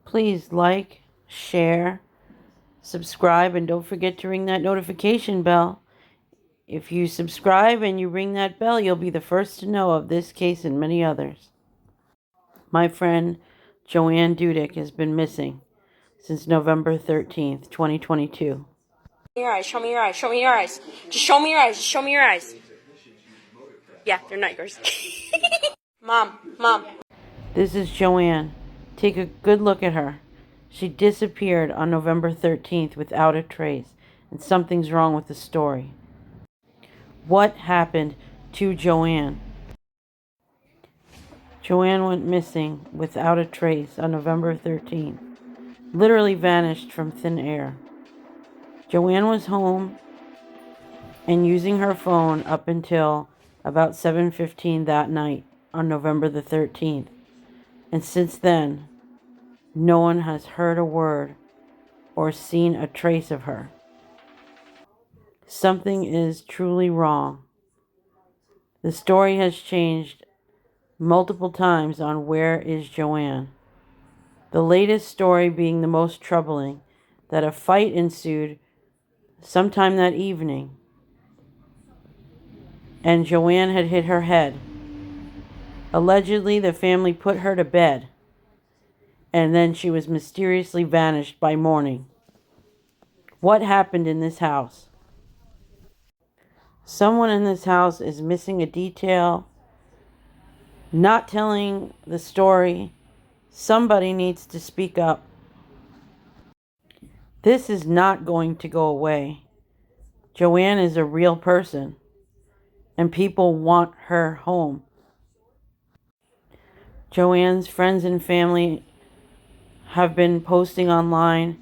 Please like, share, subscribe, and don't forget to ring that notification bell. If you subscribe and you ring that bell, you'll be the first to know of this case and many others. My friend Joanne Dudek has been missing since November 13th, 2022. Your eyes, show me your eyes, show me your eyes. Just show me your eyes, just show me your eyes. Yeah, they're not yours. Mom. This is Joanne. Take a good look at her. She disappeared on November 13th without a trace, and something's wrong with the story. What happened to Joanne? Joanne went missing without a trace on November 13th. Literally vanished from thin air. Joanne was home and using her phone up until about 7:15 that night on November the 13th. And since then, no one has heard a word or seen a trace of her. Something is truly wrong. The story has changed multiple times on where is Joanne. The latest story being the most troubling, that a fight ensued sometime that evening, and Joanne had hit her head. Allegedly, the family put her to bed, and then she was mysteriously vanished by morning. What happened in this house? Someone in this house is missing a detail, not telling the story. Somebody needs to speak up. This is not going to go away. Joanne is a real person, and people want her home. Joanne's friends and family have been posting online.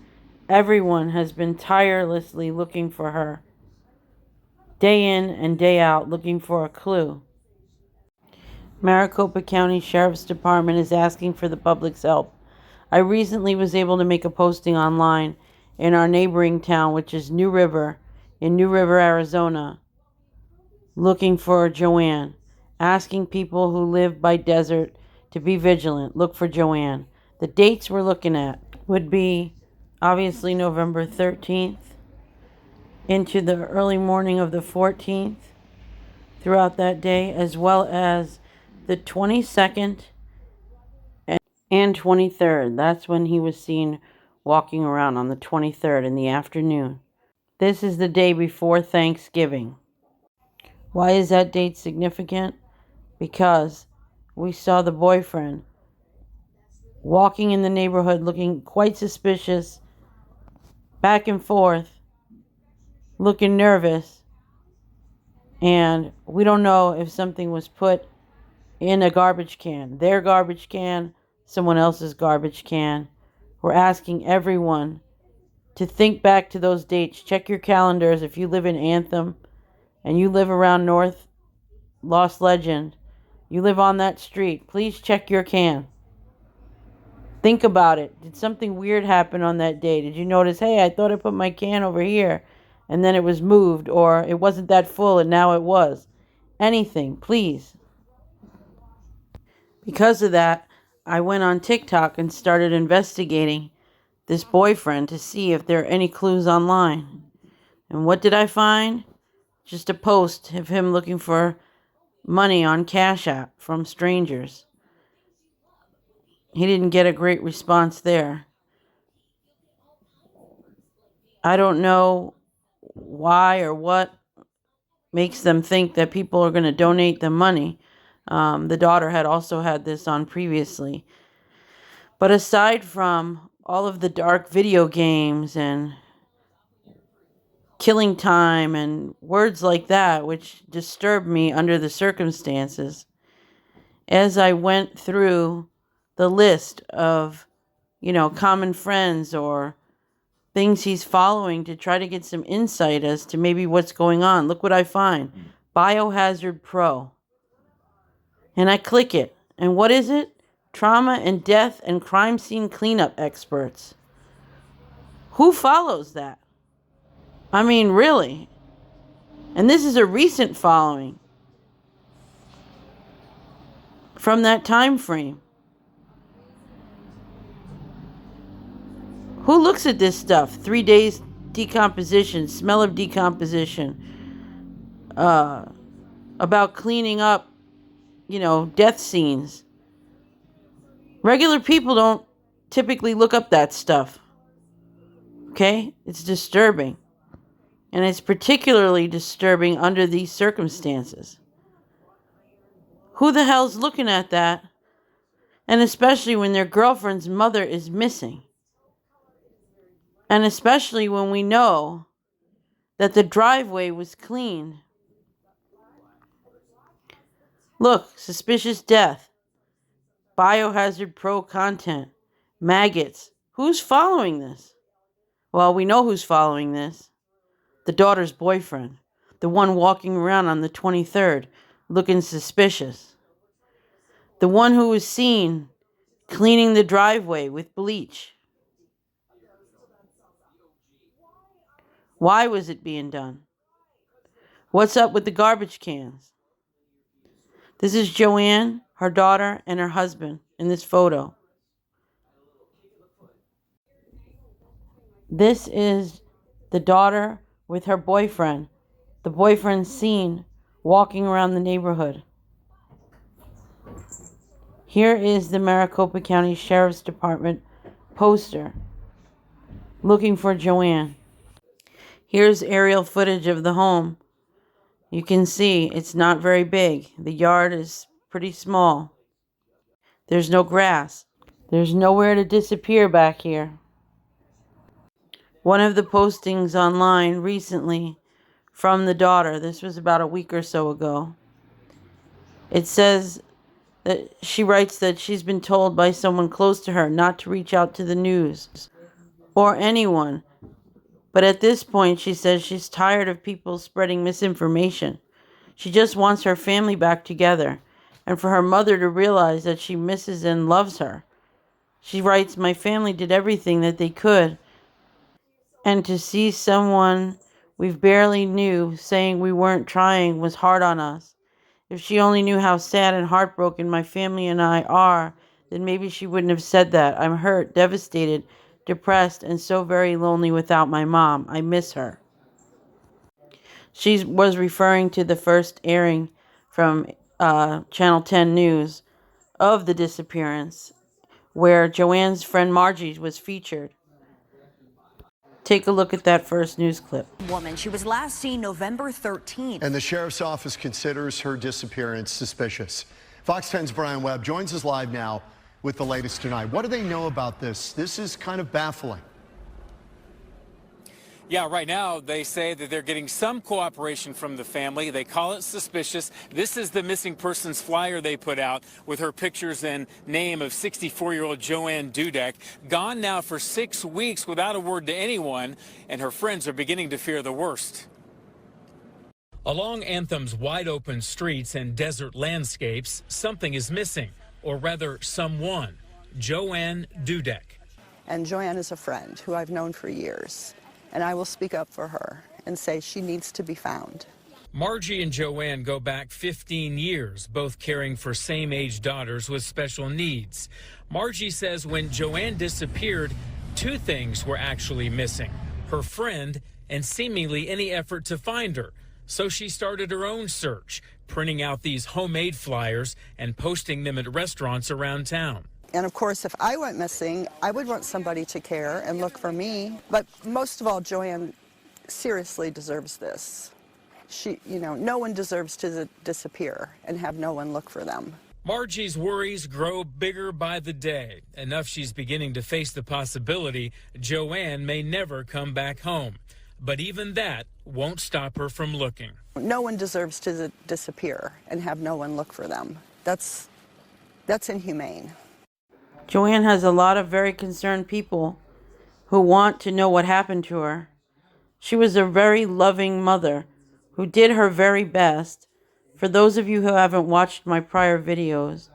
Everyone has been tirelessly looking for her, day in and day out, looking for a clue. Maricopa County Sheriff's Department is asking for the public's help. I recently was able to make a posting online in our neighboring town, which is New River, in New River, Arizona, looking for Joanne, asking people who live by desert to be vigilant, look for Joanne. The dates we're looking at would be obviously November 13th into the early morning of the 14th throughout that day, as well as the 22nd and 23rd. That's when he was seen walking around, on the 23rd in the afternoon. This is the day before Thanksgiving. Why is that date significant? Because we saw the boyfriend walking in the neighborhood looking quite suspicious, back and forth, looking nervous, and we don't know if something was put in a garbage can, their garbage can, someone else's garbage can. We're asking everyone to think back to those dates. Check your calendars. If you live in Anthem and you live around North Lost Legend, you live on that street, please check your can. Think about it. Did something weird happen on that day? Did you notice, hey, I thought I put my can over here and then it was moved, or it wasn't that full and now it was? Anything, please. Because of that, I went on TikTok and started investigating this boyfriend to see if there are any clues online. And what did I find? Just a post of him looking for money on Cash App from strangers. He didn't get a great response there. I don't know why or what makes them think that people are going to donate them money. The daughter had also had this on previously. But aside from all of the dark video games and killing time and words like that, which disturbed me under the circumstances, as I went through the list of, common friends or things he's following to try to get some insight as to maybe what's going on, look what I find. Biohazard Pro. And I click it. And what is it? Trauma and death and crime scene cleanup experts. Who follows that? I mean, really? And this is a recent following from that time frame. Who looks at this stuff? 3 days decomposition, smell of decomposition, about cleaning up, death scenes. Regular people don't typically look up that stuff. Okay? It's disturbing. And it's particularly disturbing under these circumstances. Who the hell's looking at that? And especially when their girlfriend's mother is missing. And especially when we know that the driveway was cleaned. Look, suspicious death. Biohazard pro content. Maggots. Who's following this? Well, we know who's following this. The daughter's boyfriend. The one walking around on the 23rd, looking suspicious. The one who was seen cleaning the driveway with bleach. Why was it being done? What's up with the garbage cans? This is Joanne, her daughter, and her husband in this photo. This is the daughter with her boyfriend. The boyfriend seen walking around the neighborhood. Here is the Maricopa County Sheriff's Department poster looking for Joanne. Here's aerial footage of the home. You can see it's not very big. The yard is pretty small. There's no grass. There's nowhere to disappear back here. One of the postings online recently from the daughter, this was about a week or so ago. It says that she writes that she's been told by someone close to her not to reach out to the news or anyone. But at this point, she says she's tired of people spreading misinformation. She just wants her family back together and for her mother to realize that she misses and loves her. She writes, "My family did everything that they could. And to see someone we barely knew saying we weren't trying was hard on us. If she only knew how sad and heartbroken my family and I are, then maybe she wouldn't have said that. I'm hurt, devastated, depressed, and so very lonely without my mom. I miss her." She was referring to the first airing from Channel 10 News of the disappearance, where Joanne's friend Margie was featured. Take a look at that first news clip. Woman, she was last seen November 13th. And the sheriff's office considers her disappearance suspicious. Fox 10's Brian Webb joins us live now with the latest tonight. What do they know about this? This is kind of baffling. Yeah, right now they say that they're getting some cooperation from the family. They call it suspicious. This is the missing persons flyer they put out with her pictures and name of 64-year-old Joanne Dudek. Gone now for 6 weeks without a word to anyone, and her friends are beginning to fear the worst. Along Anthem's wide open streets and desert landscapes, something is missing, or rather someone. Joanne Dudek. And Joanne is a friend who I've known for years. And I will speak up for her and say she needs to be found. Margie and Joanne go back 15 years, both caring for same-age daughters with special needs. Margie says when Joanne disappeared, two things were actually missing: her friend and seemingly any effort to find her. So she started her own search, printing out these homemade flyers and posting them at restaurants around town. And of course, if I went missing, I would want somebody to care and look for me. But most of all, Joanne seriously deserves this. No one deserves to disappear and have no one look for them. Margie's worries grow bigger by the day. Enough she's beginning to face the possibility Joanne may never come back home. But even that won't stop her from looking. No one deserves to disappear and have no one look for them. That's inhumane. Joanne has a lot of very concerned people who want to know what happened to her. She was a very loving mother who did her very best. For those of you who haven't watched my prior videos,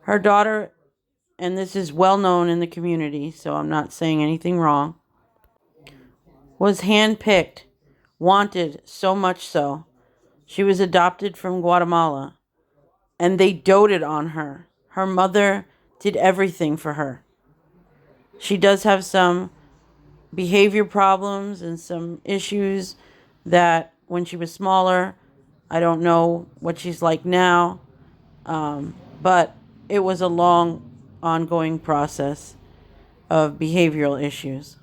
her daughter, and this is well known in the community, so I'm not saying anything wrong, was handpicked, wanted so much so. She was adopted from Guatemala, and they doted on her. Her mother did everything for her. She does have some behavior problems and some issues that when she was smaller, I don't know what she's like now, but it was a long, ongoing process of behavioral issues.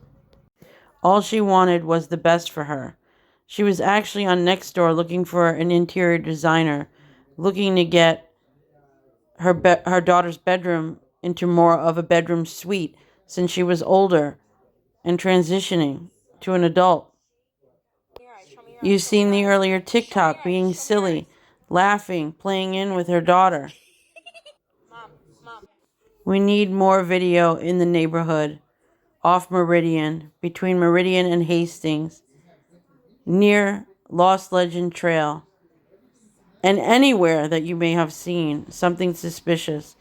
All she wanted was the best for her. She was actually on Nextdoor looking for an interior designer, looking to get her daughter's bedroom into more of a bedroom suite since she was older and transitioning to an adult. You've seen the earlier TikTok being silly, laughing, playing in with her daughter. We need more video in the neighborhood, off Meridian, between Meridian and Hastings, near Lost Legend Trail, and anywhere that you may have seen something suspicious,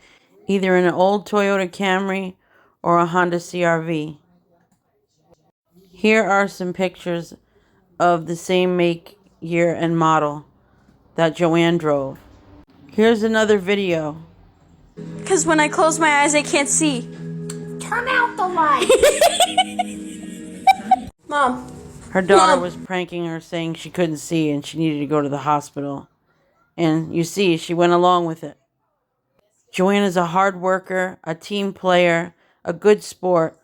either in an old Toyota Camry or a Honda CRV. Here are some pictures of the same make, year, and model that Joanne drove. Here's another video. Because when I close my eyes, I can't see. Turn out the light. Mom. Her daughter Mom. was pranking her, saying she couldn't see and she needed to go to the hospital. And you see, she went along with it. Joanne is a hard worker, a team player, a good sport.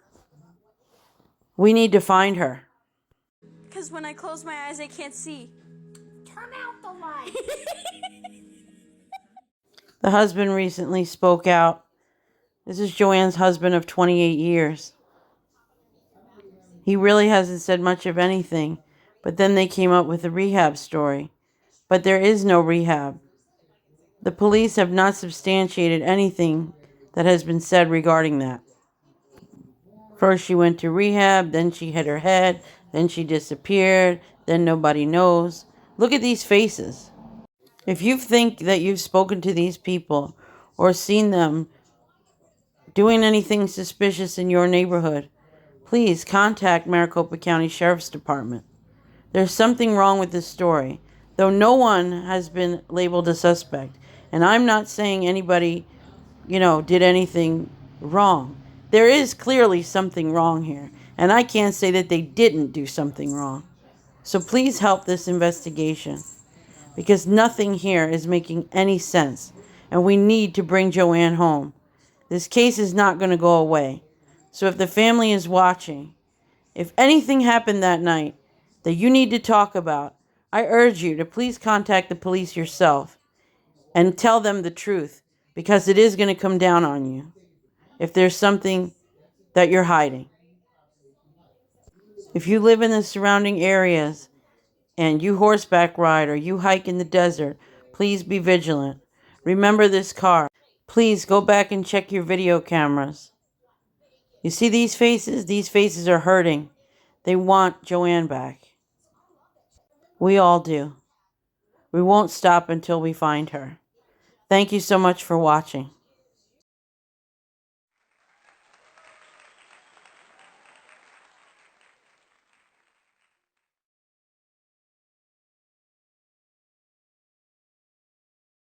We need to find her. Because when I close my eyes, I can't see. Turn out the light. The husband recently spoke out. This is Joanne's husband of 28 years. He really hasn't said much of anything, but then they came up with a rehab story. But there is no rehab. The police have not substantiated anything that has been said regarding that. First she went to rehab, then she hit her head, then she disappeared, then nobody knows. Look at these faces. If you think that you've spoken to these people or seen them doing anything suspicious in your neighborhood, please contact Maricopa County Sheriff's Department. There's something wrong with this story, though no one has been labeled a suspect. And I'm not saying anybody, did anything wrong. There is clearly something wrong here, and I can't say that they didn't do something wrong. So please help this investigation, because nothing here is making any sense, and we need to bring Joanne home. This case is not going to go away. So if the family is watching, if anything happened that night that you need to talk about, I urge you to please contact the police yourself and tell them the truth, because it is going to come down on you if there's something that you're hiding. If you live in the surrounding areas and you horseback ride or you hike in the desert, please be vigilant. Remember this car. Please go back and check your video cameras. You see these faces? These faces are hurting. They want Joanne back. We all do. We won't stop until we find her. Thank you so much for watching.